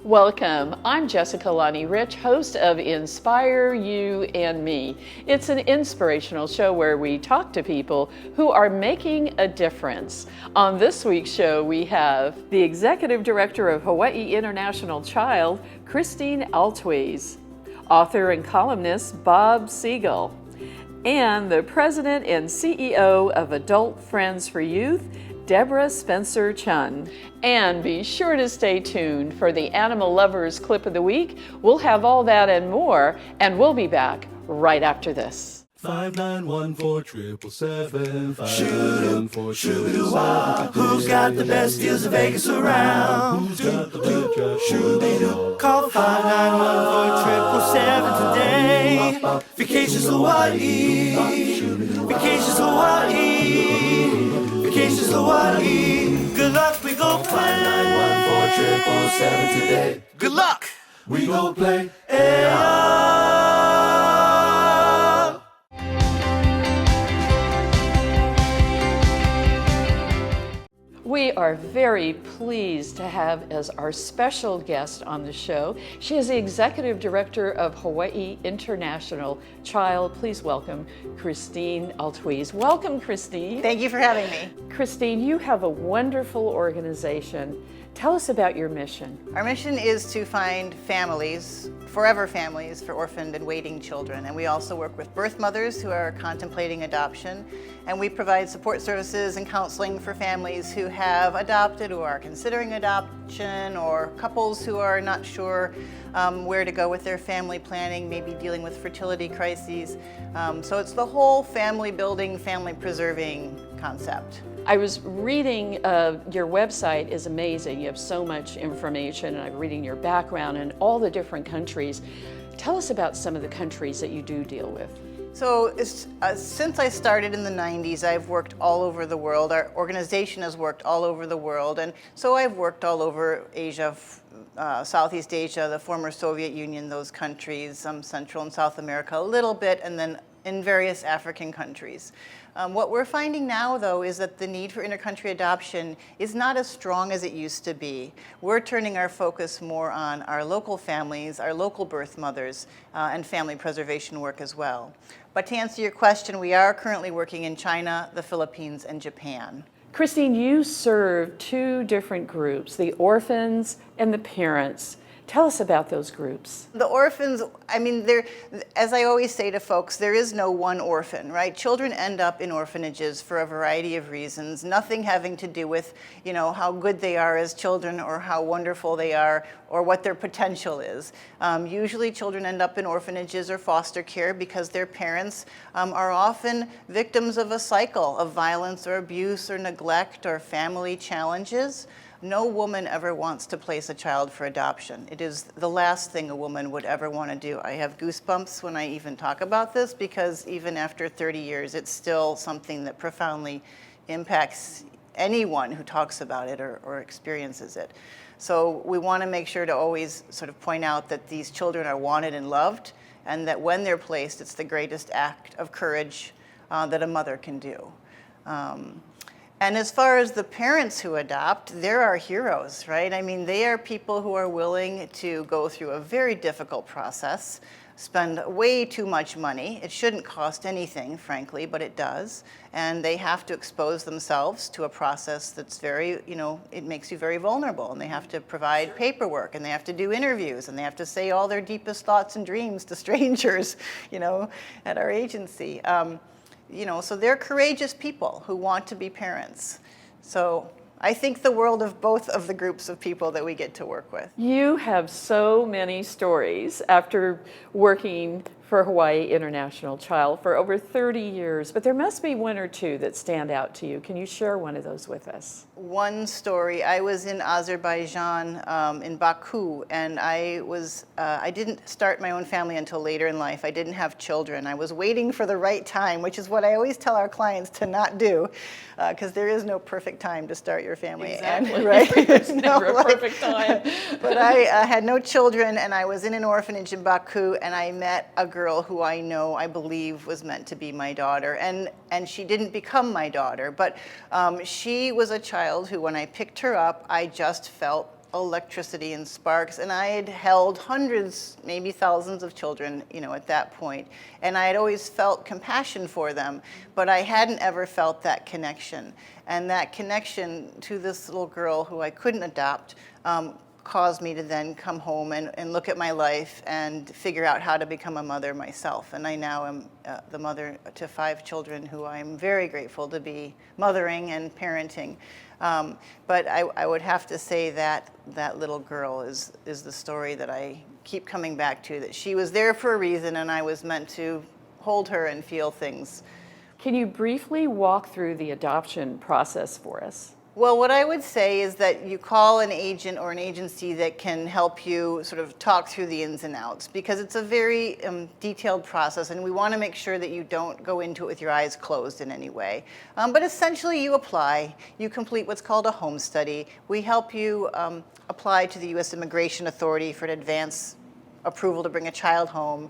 Welcome. I'm Jessica Lonnie Rich, host of Inspire You and Me. It's an inspirational show where we talk to people who are making a difference. On this week's show, we have the Executive Director of Hawaii International Child, Kristine Altwies, author and columnist Bob Sigall, and the President and CEO of Adult Friends for Youth, Deborah Spencer-Chun. And be sure to stay tuned for the Animal Lovers Clip of the Week. We'll have all that and more, and we'll be back right after this. 5914777. Shoot-a-wah. Who's got the best deals in Vegas around? Who's got the best shoot-a-doo? Call 5914777 today. Vacations Hawaii. Vacations Hawaii. Vacations Hawaii. Good luck, we go play. 5914777 today. Good luck, we go play. We are very pleased to have as our special guest on the show. She is the Executive Director of Hawaii International Child. Please welcome Kristine Altwies. Welcome, Kristine. Thank you for having me. Kristine, you have a wonderful organization. Tell us about your mission. Our mission is to find families, forever families, for orphaned and waiting children. And we also work with birth mothers who are contemplating adoption. And we provide support services and counseling for families who have adopted or are considering adoption, or couples who are not sure where to go with their family planning, maybe dealing with fertility crises. So it's the whole family building, family preserving concept. I was reading, your website is amazing. You have so much information, and I'm reading your background and all the different countries. Tell us about some of the countries that you do deal with. So since I started in the 90s, I've worked all over the world. Our organization has worked all over the world. And so I've worked all over Asia, Southeast Asia, the former Soviet Union, those countries, Central and South America a little bit, and then in various African countries. What we're finding now, though, is that the need for intercountry adoption is not as strong as it used to be. We're turning our focus more on our local families, our local birth mothers, and family preservation work as well. But to answer your question, we are currently working in China, the Philippines, and Japan. Kristine, you serve two different groups, the orphans and the parents. Tell us about those groups. The orphans, I mean, as I always say to folks, there is no one orphan, right? Children end up in orphanages for a variety of reasons, nothing having to do with, how good they are as children or how wonderful they are or what their potential is. Usually children end up in orphanages or foster care because their parents are often victims of a cycle of violence or abuse or neglect or family challenges. No woman ever wants to place a child for adoption. It is the last thing a woman would ever want to do. I have goosebumps when I even talk about this, because even after 30 years, it's still something that profoundly impacts anyone who talks about it or experiences it. So we want to make sure to always sort of point out that these children are wanted and loved, and that when they're placed, it's the greatest act of courage that a mother can do. And as far as the parents who adopt, they're our heroes, right? I mean, they are people who are willing to go through a very difficult process, spend way too much money. It shouldn't cost anything, frankly, but it does. And they have to expose themselves to a process that's very, it makes you very vulnerable. And they have to provide paperwork, and they have to do interviews, and they have to say all their deepest thoughts and dreams to strangers, at our agency. So they're courageous people who want to be parents. So I think the world of both of the groups of people that we get to work with. You have so many stories after working for Hawaii International Child for over 30 years, but there must be one or two that stand out to you. Can you share one of those with us? One story, I was in Azerbaijan, in Baku, and I didn't start my own family until later in life. I didn't have children. I was waiting for the right time, which is what I always tell our clients to not do, because there is no perfect time to start your family. Exactly. And, right? There's never a perfect time. But I had no children, and I was in an orphanage in Baku, and I met a girl who I believe was meant to be my daughter, and she didn't become my daughter, but she was a child who, when I picked her up, I just felt electricity and sparks, and I had held hundreds, maybe thousands of children, at that point, and I had always felt compassion for them, but I hadn't ever felt that connection. And that connection to this little girl who I couldn't adopt caused me to then come home and look at my life and figure out how to become a mother myself. And I now am the mother to 5 children who I'm very grateful to be mothering and parenting. But I would have to say that that little girl is the story that I keep coming back to, that she was there for a reason and I was meant to hold her and feel things. Can you briefly walk through the adoption process for us? Well, what I would say is that you call an agent or an agency that can help you sort of talk through the ins and outs, because it's a very detailed process, and we want to make sure that you don't go into it with your eyes closed in any way. But essentially, you apply, you complete what's called a home study. We help you apply to the U.S. Immigration Authority for an advance approval to bring a child home.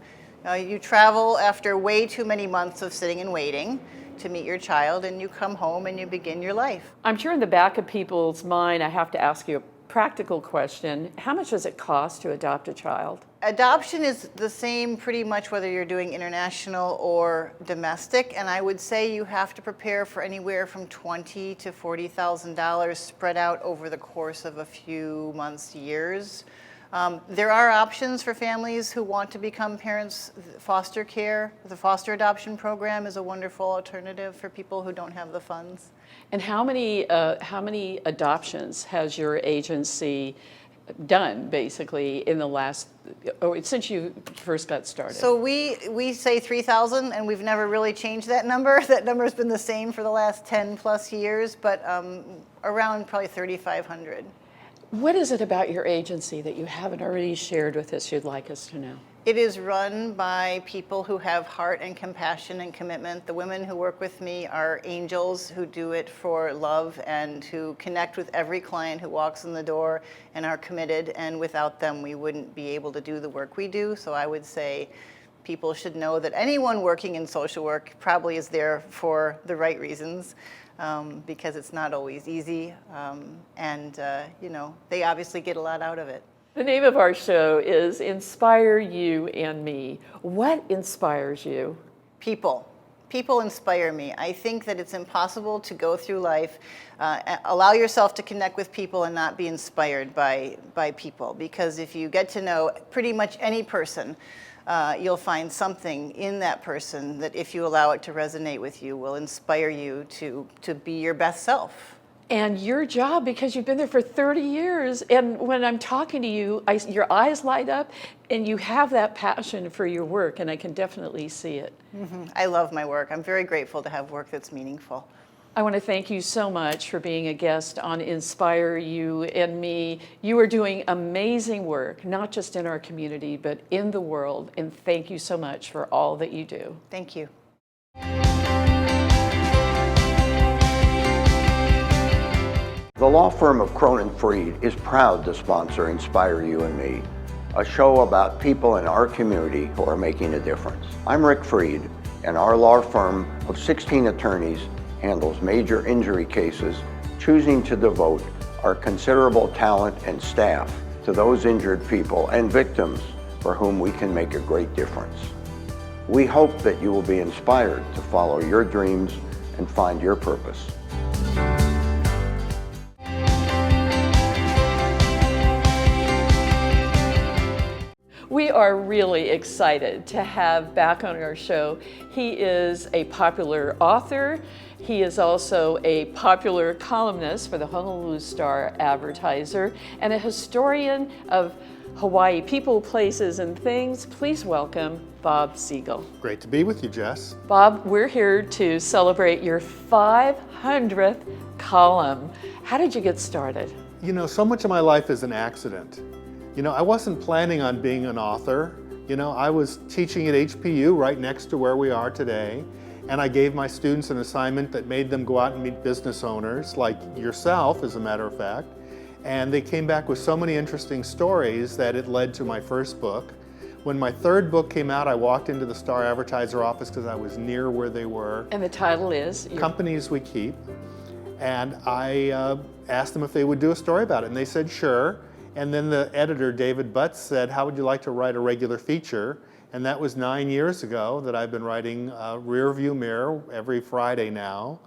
You travel after way too many months of sitting and waiting to meet your child, and you come home and you begin your life. I'm sure in the back of people's mind, I have to ask you a practical question. How much does it cost to adopt a child? Adoption is the same pretty much whether you're doing international or domestic, and I would say you have to prepare for anywhere from $20,000 to $40,000 spread out over the course of a few months, years. There are options for families who want to become parents. Foster care, the foster adoption program is a wonderful alternative for people who don't have the funds. And how many adoptions has your agency done, basically, in the last, since you first got started? So we say 3,000, and we've never really changed that number. That number's been the same for the last 10 plus years, but around probably 3,500. What is it about your agency that you haven't already shared with us you'd like us to know? It is run by people who have heart and compassion and commitment. The women who work with me are angels who do it for love and who connect with every client who walks in the door and are committed, and without them we wouldn't be able to do the work we do. So I would say people should know that anyone working in social work probably is there for the right reasons. Because it's not always easy, and they obviously get a lot out of it. The name of our show is Inspire You and Me. What inspires you? People. People inspire me. I think that it's impossible to go through life, allow yourself to connect with people and not be inspired by people, because if you get to know pretty much any person, you'll find something in that person that, if you allow it to resonate with you, will inspire you to be your best self. And your job, because you've been there for 30 years, and when I'm talking to you, your eyes light up, and you have that passion for your work, and I can definitely see it. Mm-hmm. I love my work. I'm very grateful to have work that's meaningful. I want to thank you so much for being a guest on Inspire You and Me. You are doing amazing work, not just in our community, but in the world. And thank you so much for all that you do. Thank you. The law firm of Cronin Freed is proud to sponsor Inspire You and Me, a show about people in our community who are making a difference. I'm Rick Freed, and our law firm of 16 attorneys handles major injury cases, choosing to devote our considerable talent and staff to those injured people and victims for whom we can make a great difference. We hope that you will be inspired to follow your dreams and find your purpose. We are really excited to have back on our show. He is a popular author. He is also a popular columnist for the Honolulu Star Advertiser and a historian of Hawaii people, places, and things. Please welcome Bob Siegel. Great to be with you, Jess. Bob, we're here to celebrate your 500th column. How did you get started? You know, so much of my life is an accident. You know, I wasn't planning on being an author. You know, I was teaching at HPU right next to where we are today, and I gave my students an assignment that made them go out and meet business owners, like yourself, as a matter of fact. And they came back with so many interesting stories that it led to my first book. When my third book came out, I walked into the Star Advertiser office because I was near where they were. And the title is? Companies We Keep. And I asked them if they would do a story about it, and they said sure. And then the editor, David Butts, said, how would you like to write a regular feature? And that was 9 years ago that I've been writing Rear View Mirror every Friday now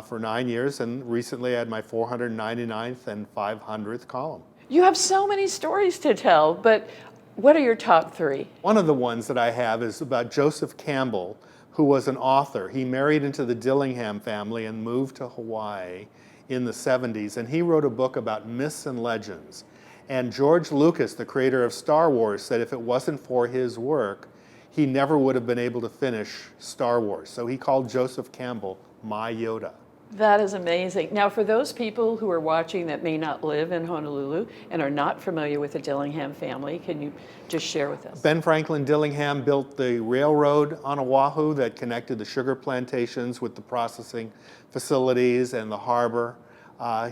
for 9 years. And recently I had my 499th and 500th column. You have so many stories to tell, but what are your top three? One of the ones that I have is about Joseph Campbell, who was an author. He married into the Dillingham family and moved to Hawaii in the 70s. And he wrote a book about myths and legends. And George Lucas, the creator of Star Wars, said if it wasn't for his work, he never would have been able to finish Star Wars. So he called Joseph Campbell my Yoda. That is amazing. Now, for those people who are watching that may not live in Honolulu and are not familiar with the Dillingham family, can you just share with us? Ben Franklin Dillingham built the railroad on Oahu that connected the sugar plantations with the processing facilities and the harbor.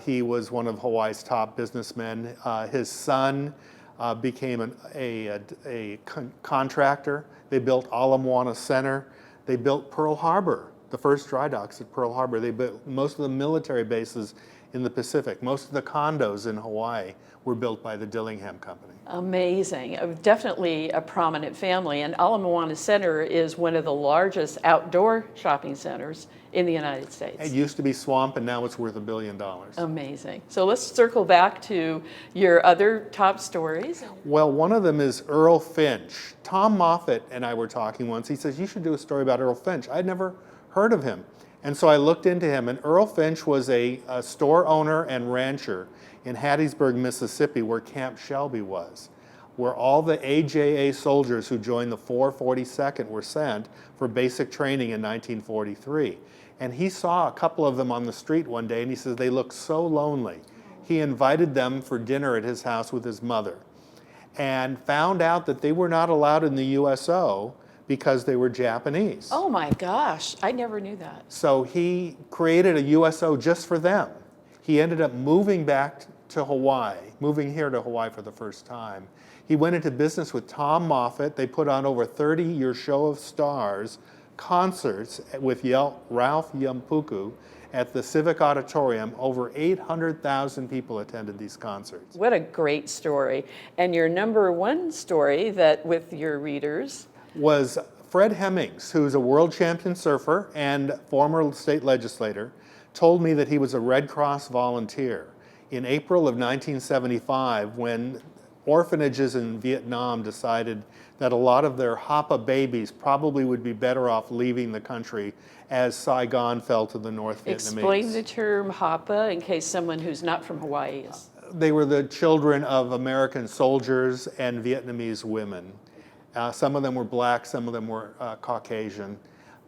He was one of Hawaii's top businessmen. His son became a contractor. They built Ala Moana Center. They built Pearl Harbor, the first dry docks at Pearl Harbor. They built most of the military bases in the Pacific. Most of the condos in Hawaii were built by the Dillingham Company. Amazing. Definitely a prominent family. And Ala Moana Center is one of the largest outdoor shopping centers in the United States. It used to be swamp, and now it's worth $1 billion. Amazing. So let's circle back to your other top stories. Well, one of them is Earl Finch. Tom Moffat and I were talking once. He says, you should do a story about Earl Finch. I'd never heard of him. And so I looked into him, and Earl Finch was a store owner and rancher in Hattiesburg, Mississippi, where Camp Shelby was, where all the AJA soldiers who joined the 442nd were sent for basic training in 1943. And he saw a couple of them on the street one day, and he says they looked so lonely. He invited them for dinner at his house with his mother and found out that they were not allowed in the USO because they were Japanese. Oh my gosh, I never knew that. So he created a USO just for them. He ended up moving back to Hawaii, moving here to Hawaii for the first time. He went into business with Tom Moffat. They put on over 30 Your Show of Stars concerts with Ralph Yampuku at the Civic Auditorium. Over 800,000 people attended these concerts. What a great story. And your number one story that with your readers was Fred Hemmings, who's a world champion surfer and former state legislator, told me that he was a Red Cross volunteer. In April of 1975, when orphanages in Vietnam decided that a lot of their Hapa babies probably would be better off leaving the country as Saigon fell to the North Vietnamese. Explain the term Hapa in case someone who's not from Hawaii is. They were the children of American soldiers and Vietnamese women. Some of them were black, some of them were Caucasian,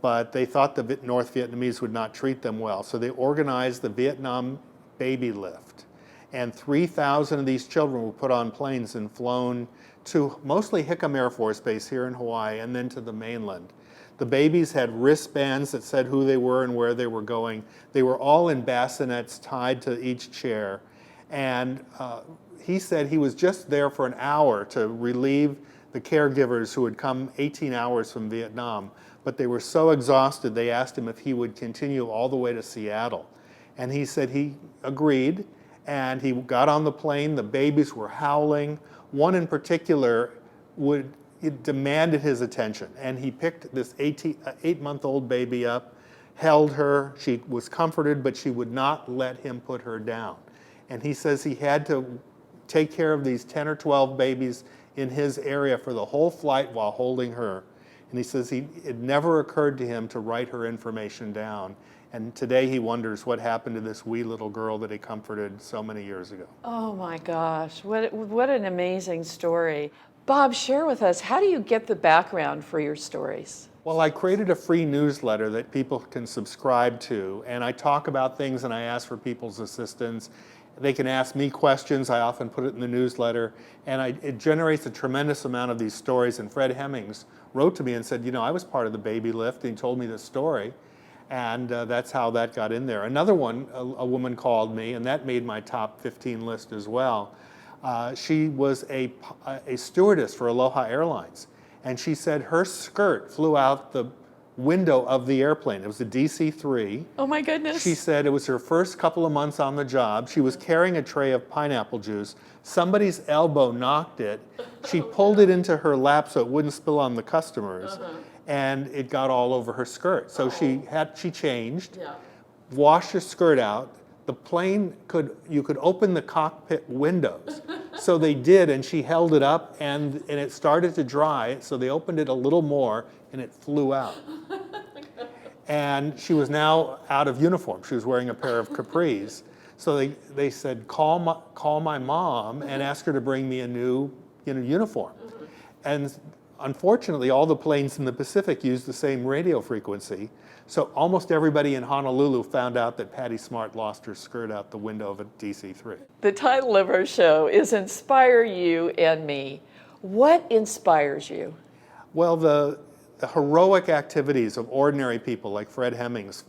but they thought the North Vietnamese would not treat them well. So they organized the Vietnam Baby Lift. And 3,000 of these children were put on planes and flown to mostly Hickam Air Force Base here in Hawaii and then to the mainland. The babies had wristbands that said who they were and where they were going. They were all in bassinets tied to each chair. And he said he was just there for an hour to relieve the caregivers who had come 18 hours from Vietnam. But they were so exhausted, they asked him if he would continue all the way to Seattle. And he said he agreed. And he got on the plane. The babies were howling. One in particular demanded his attention. And he picked this 8-month-old baby up, held her. She was comforted, but she would not let him put her down. And he says he had to take care of these 10 or 12 babies in his area for the whole flight while holding her. And he says it never occurred to him to write her information down. And today he wonders what happened to this wee little girl that he comforted so many years ago. Oh my gosh, what an amazing story. Bob, share with us, how do you get the background for your stories? Well, I created a free newsletter that people can subscribe to, and I talk about things and I ask for people's assistance. They can ask me questions. I often put it in the newsletter, and it generates a tremendous amount of these stories. And Fred Hemmings wrote to me and said, you know, I was part of the baby lift, and he told me this story. And that's how that got in there. Another one, a woman called me, and that made my top 15 list as well. She was a stewardess for Aloha Airlines. And she said her skirt flew out the window of the airplane. It was a DC-3. Oh my goodness. She said it was her first couple of months on the job. She was carrying a tray of pineapple juice. Somebody's elbow knocked it. She pulled it into her lap so it wouldn't spill on the customers, and it got all over her skirt. So she changed, washed her skirt out. The plane you could open the cockpit windows. So they did, and she held it up, and it started to dry, so they opened it a little more, and it flew out. And she was now out of uniform. She was wearing a pair of capris. So they said, call my mom and ask her to bring me a new uniform. And unfortunately, all the planes in the Pacific used the same radio frequency. So almost everybody in Honolulu found out that Patty Smart lost her skirt out the window of a DC-3. The title of our show is Inspire You and Me. What inspires you? Well, the heroic activities of ordinary people like Fred Hemmings,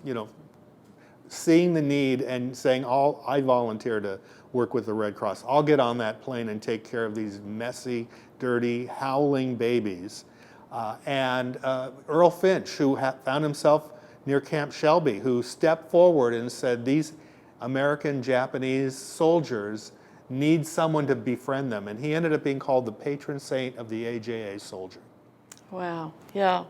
seeing the need and saying, I volunteer to work with the Red Cross. I'll get on that plane and take care of these messy, dirty, howling babies. And Earl Finch, who found himself near Camp Shelby, who stepped forward and said, these American Japanese soldiers need someone to befriend them. And he ended up being called the patron saint of the AJA soldier. Wow, yeah,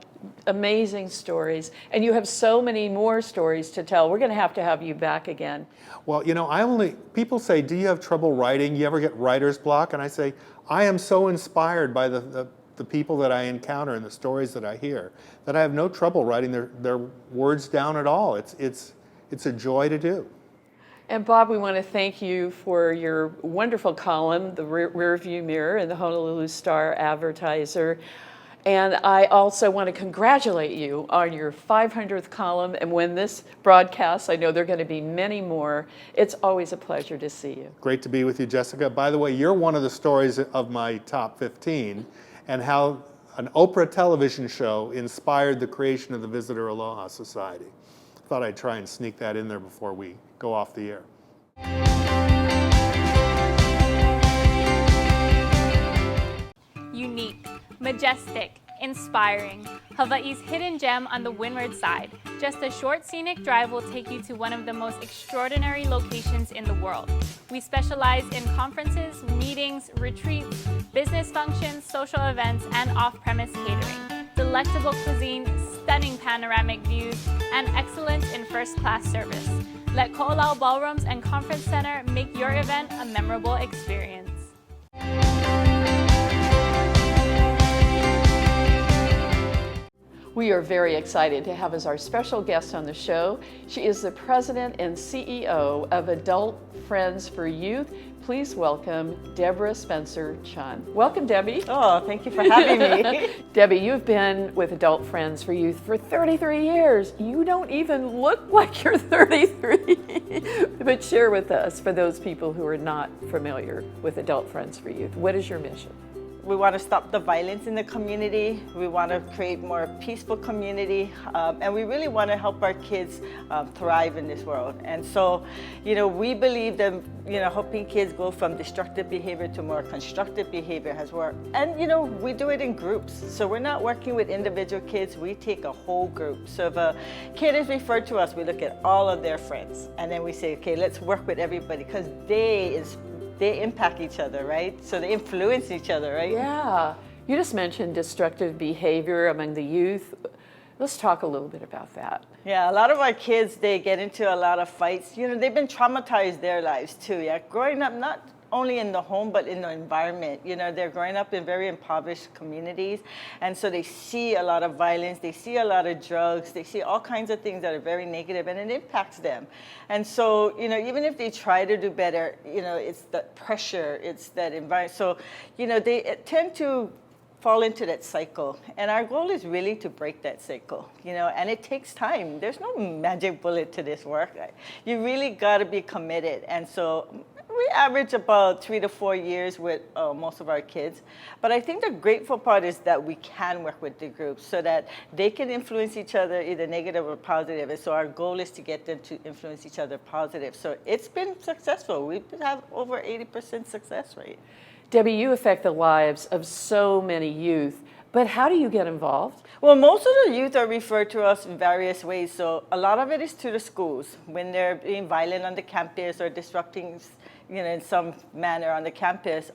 amazing stories. And you have so many more stories to tell. We're going to have you back again. Well, people say, do you have trouble writing? You ever get writer's block? And I say, I am so inspired by the people that I encounter and the stories that I hear that I have no trouble writing their words down at all. It's a joy to do. And Bob, we want to thank you for your wonderful column, The Rear View Mirror, in the Honolulu Star Advertiser. And I also want to congratulate you on your 500th column. And when this broadcasts, I know there are going to be many more. It's always a pleasure to see you. Great to be with you, Jessica. By the way, you're one of the stories of my top 15 and how an Oprah television show inspired the creation of the Visitor Aloha Society. Thought I'd try and sneak that in there before we go off the air. Unique, majestic, inspiring. Hawaii's hidden gem on the windward side. Just a short scenic drive will take you to one of the most extraordinary locations in the world. We specialize in conferences, meetings, retreats, business functions, social events, and off-premise catering. Delectable cuisine, stunning panoramic views, and excellence in first-class service. Let Ko'olau Ballrooms and Conference Center make your event a memorable experience. We are very excited to have as our special guest on the show. She is the president and CEO of Adult Friends for Youth. Please welcome Deborah Spencer-Chun. Welcome, Debbie. Oh, thank you for having me. Debbie, you've been with Adult Friends for Youth for 33 years. You don't even look like you're 33. But share with us, for those people who are not familiar with Adult Friends for Youth, what is your mission? We want to stop the violence in the community. We want to create more peaceful community. And we really want to help our kids thrive in this world. And so, we believe that, helping kids go from destructive behavior to more constructive behavior has worked. And, we do it in groups. So we're not working with individual kids. We take a whole group. So if a kid is referred to us, we look at all of their friends. And then we say, okay, let's work with everybody because they impact each other, right? So they influence each other, right? Yeah. You just mentioned destructive behavior among the youth. Let's talk a little bit about that. Yeah, a lot of our kids, they get into a lot of fights. They've been traumatized their lives too, yeah? Growing up, not only in the home, but in the environment. They're growing up in very impoverished communities. And so they see a lot of violence, they see a lot of drugs, they see all kinds of things that are very negative, and it impacts them. And so, even if they try to do better, it's that pressure, it's that environment. So, they tend to fall into that cycle. And our goal is really to break that cycle, and it takes time. There's no magic bullet to this work. You really got to be committed. And so we average about 3 to 4 years with most of our kids. But I think the grateful part is that we can work with the groups so that they can influence each other, either negative or positive. And so our goal is to get them to influence each other positive. So it's been successful. We have over 80% success rate. Debbie, you affect the lives of so many youth. But how do you get involved? Well, most of the youth are referred to us in various ways. So a lot of it is to the schools when they're being violent on the campus or disrupting, in some manner on the campus.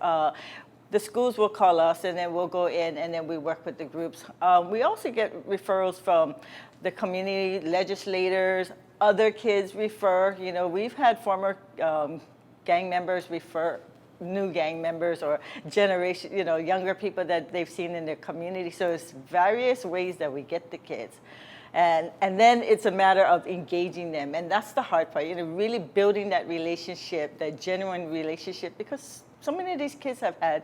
The schools will call us, and then we'll go in, and then we work with the groups. We also get referrals from the community legislators, other kids refer. We've had former gang members refer new gang members or generation, younger people that they've seen in their community. So it's various ways that we get the kids. And then it's a matter of engaging them. And that's the hard part, really building that relationship, that genuine relationship, because so many of these kids have had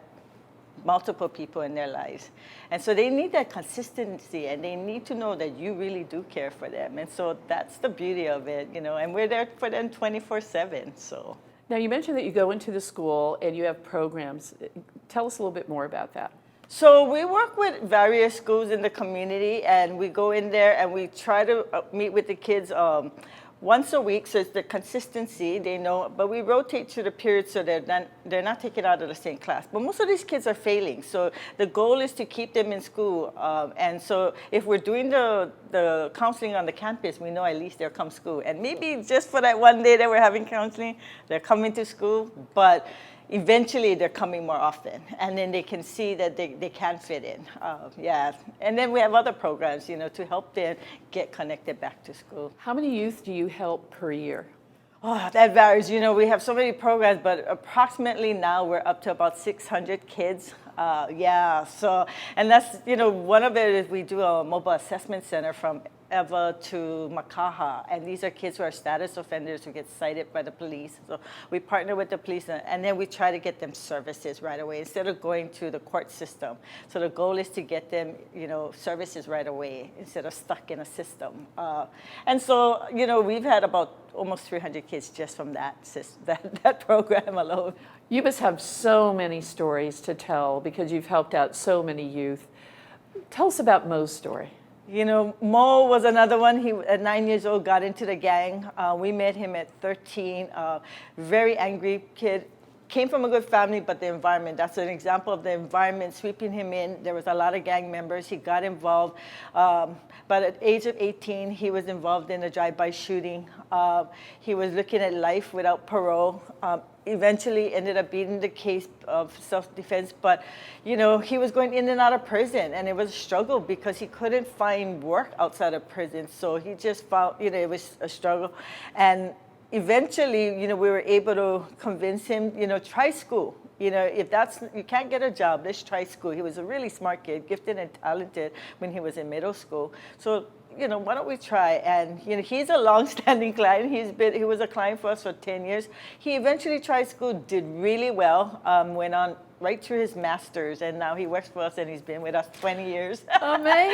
multiple people in their lives. And so they need that consistency, and they need to know that you really do care for them. And so that's the beauty of it, and we're there for them 24/7, so. Now, you mentioned that you go into the school and you have programs. Tell us a little bit more about that. So we work with various schools in the community, and we go in there and we try to meet with the kids once a week, so it's the consistency, they know, but we rotate through the period so they're not taken out of the same class. But most of these kids are failing, so the goal is to keep them in school. And so if we're doing the counseling on the campus, we know at least they'll come to school. And maybe just for that one day that we're having counseling, they're coming to school, but eventually they're coming more often, and then they can see that they can fit in. And then we have other programs, to help them get connected back to school. How many youth do you help per year? Oh, that varies. We have so many programs, but approximately now we're up to about 600 kids. So, and that's, one of it is we do a mobile assessment center from Eva to Makaha, and these are kids who are status offenders who get cited by the police. So we partner with the police, and then we try to get them services right away instead of going to the court system. So the goal is to get them, services right away instead of stuck in a system. And so, we've had about almost 300 kids just from that program alone. You must have so many stories to tell because you've helped out so many youth. Tell us about Mo's story. Mo was another one. He, at 9 years old, got into the gang. We met him at 13. Very angry kid. Came from a good family, but the environment, that's an example of the environment sweeping him in. There was a lot of gang members. He got involved. But at the age of 18, he was involved in a drive-by shooting. He was looking at life without parole. Eventually ended up beating the case of self-defense, but he was going in and out of prison, and it was a struggle because he couldn't find work outside of prison. So he just found, it was a struggle. And eventually, we were able to convince him, try school. If you can't get a job, let's try school. He was a really smart kid, gifted and talented when he was in middle school. So, why don't we try? And, he's a long-standing client. He was a client for us for 10 years. He eventually tried school, did really well, went on right through his master's, and now he works for us, and he's been with us 20 years. Amazing.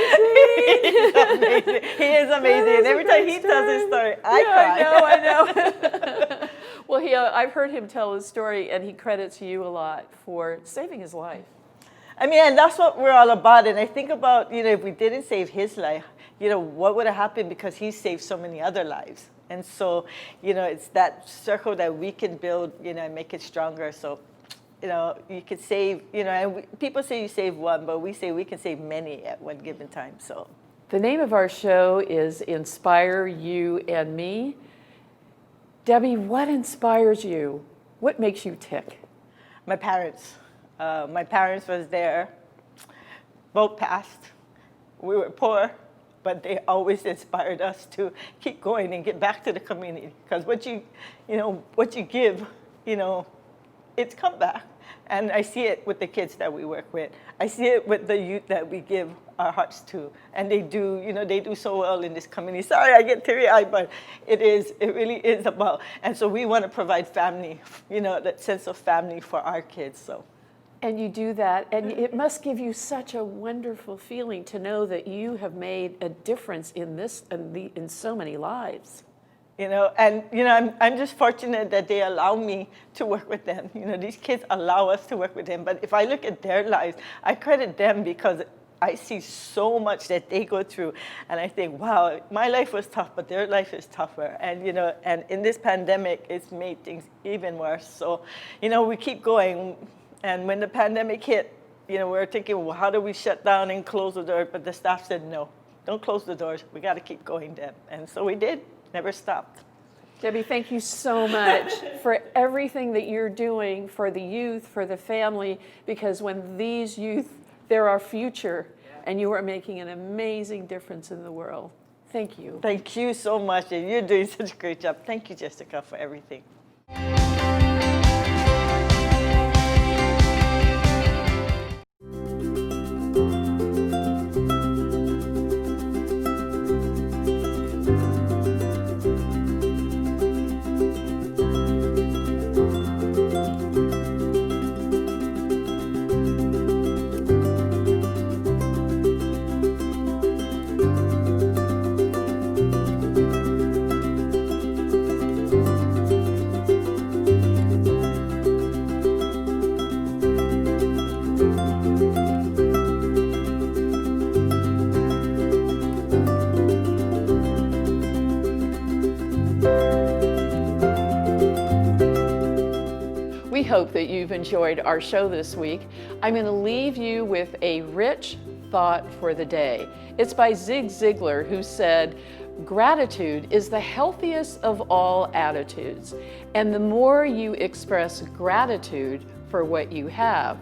He is amazing. And every time he tells his story, I cry. I know. Well, I've heard him tell his story, and he credits you a lot for saving his life. And that's what we're all about. And I think about, if we didn't save his life, what would have happened, because he saved so many other lives. And so, it's that circle that we can build, and make it stronger. So, you could save, and people say you save one, but we say we can save many at one given time. So, the name of our show is Inspire You and Me. Debbie, what inspires you? What makes you tick? My parents. My parents was there. Both passed. We were poor, but they always inspired us to keep going and get back to the community. Because what you give, it's come back. And I see it with the kids that we work with. I see it with the youth that we give our hearts to. And they do so well in this community. Sorry, I get teary-eyed, but it really is about, and so we want to provide family, that sense of family for our kids, so. And you do that, and it must give you such a wonderful feeling to know that you have made a difference in so many lives. I'm just fortunate that they allow me to work with them. These kids allow us to work with them. But if I look at their lives, I credit them because I see so much that they go through. And I think, wow, my life was tough, but their life is tougher. And, and in this pandemic, it's made things even worse. So, we keep going. And when the pandemic hit, You know, we were thinking, well, how do we shut down and close the door? But the staff said, no, don't close the doors. We got to keep going, Deb. And so we did, never stopped. Debbie, thank you so much for everything that you're doing for the youth, for the family, because when these youth, they're our future, and you are making an amazing difference in the world. Thank you. Thank you so much, and you're doing such a great job. Thank you, Jessica, for everything. We hope that you've enjoyed our show this week. I'm going to leave you with a rich thought for the day. It's by Zig Ziglar, who said, "Gratitude is the healthiest of all attitudes, and the more you express gratitude for what you have,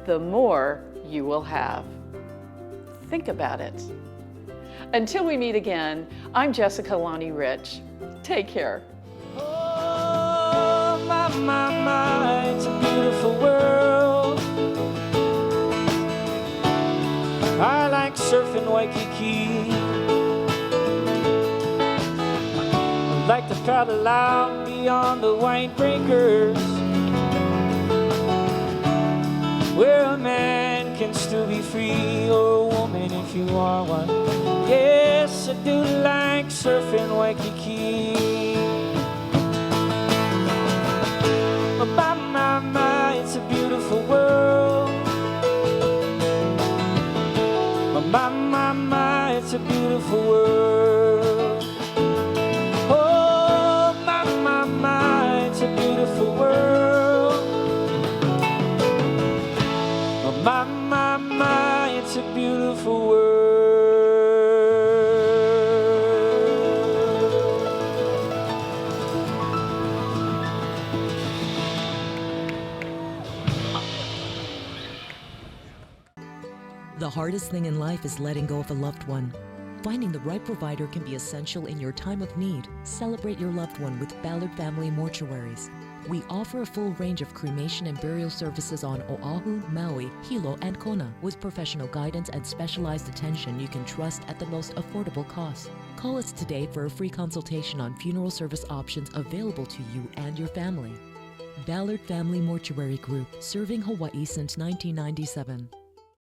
the more you will have." Think about it. Until we meet again, I'm Jessica Lonnie Rich. Take care. Oh, my, it's a beautiful world. I like surfing Waikiki. I like to paddle out beyond the white breakers, where a man can still be free, or a woman if you are one. Yes, I do like surfing Waikiki. My, it's a beautiful world. My, it's a beautiful world. Oh, my, it's a beautiful world. My, it's a beautiful world. The hardest thing in life is letting go of a loved one. Finding the right provider can be essential in your time of need. Celebrate your loved one with Ballard Family Mortuaries. We offer a full range of cremation and burial services on Oahu, Maui, Hilo, and Kona, with professional guidance and specialized attention you can trust at the most affordable cost. Call us today for a free consultation on funeral service options available to you and your family. Ballard Family Mortuary Group, serving Hawaii since 1997.